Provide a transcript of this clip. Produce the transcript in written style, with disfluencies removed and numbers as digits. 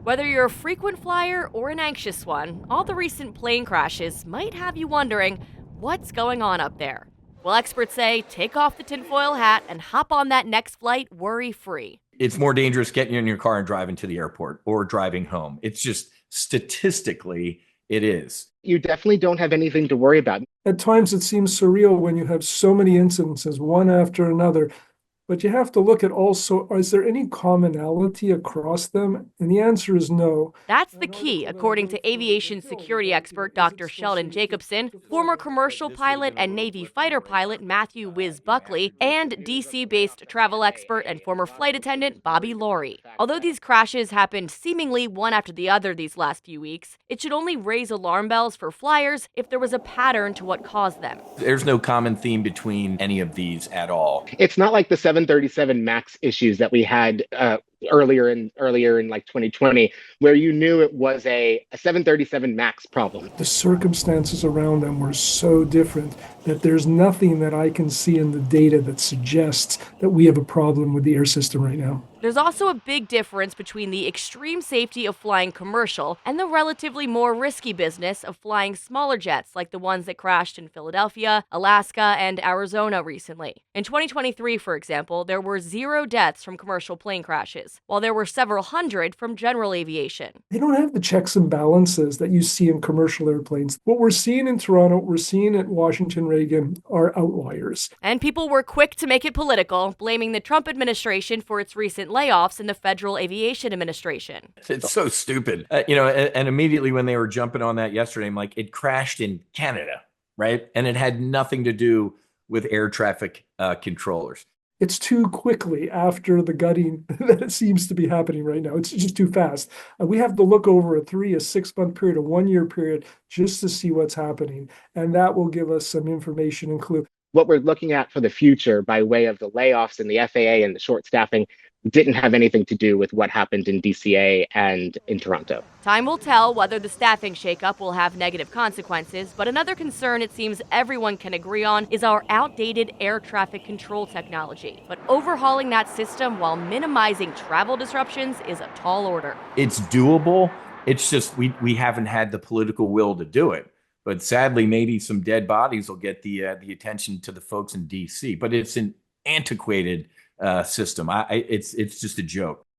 Whether you're a frequent flyer or an anxious one, all the recent plane crashes might have you wondering what's going on up there. Well, experts say take off the tinfoil hat and hop on that next flight worry free. It's more dangerous getting in your car and driving to the airport or driving home. It's just statistically, it is. You definitely don't have anything to worry about. At times it seems surreal when you have so many incidences, one after another. But you have to look at also, is there any commonality across them? And the answer is no. That's the key, according to aviation security expert Dr. Sheldon Jacobson, former commercial pilot and Navy fighter pilot Matthew Whiz Buckley, and DC-based travel expert and former flight attendant Bobby Laurie. Although these crashes happened seemingly one after the other these last few weeks, it should only raise alarm bells for flyers if there was a pattern to what caused them. There's no common theme between any of these at all. It's not like the 737 MAX issues that we had earlier in like 2020, where you knew it was a 737 MAX problem. The circumstances around them were so different that there's nothing that I can see in the data that suggests that we have a problem with the air system right now. There's also a big difference between the extreme safety of flying commercial and the relatively more risky business of flying smaller jets like the ones that crashed in Philadelphia, Alaska, and Arizona recently. In 2023, for example, there were 0 deaths from commercial plane crashes, while there were several hundred from general aviation. They don't have the checks and balances that you see in commercial airplanes. What we're seeing in Toronto, what we're seeing at Washington Reagan are outliers. And people were quick to make it political, blaming the Trump administration for its recent layoffs in the Federal Aviation Administration. It's so stupid. And immediately when they were jumping on that yesterday, I'm like, it crashed in Canada, right? And it had nothing to do with air traffic controllers. It's too quickly after the gutting that it seems to be happening right now. It's just too fast. We have to look over a 6-month period, a 1-year period, just to see what's happening. And that will give us some information and clue. What we're looking at for the future by way of the layoffs in the FAA and the short staffing didn't have anything to do with what happened in DCA and in Toronto. Time will tell whether the staffing shakeup will have negative consequences, but another concern it seems everyone can agree on is our outdated air traffic control technology. But overhauling that system while minimizing travel disruptions is a tall order. It's doable. It's just we haven't had the political will to do it. But sadly, maybe some dead bodies will get the attention to the folks in DC. But it's an antiquated system. It's just a joke.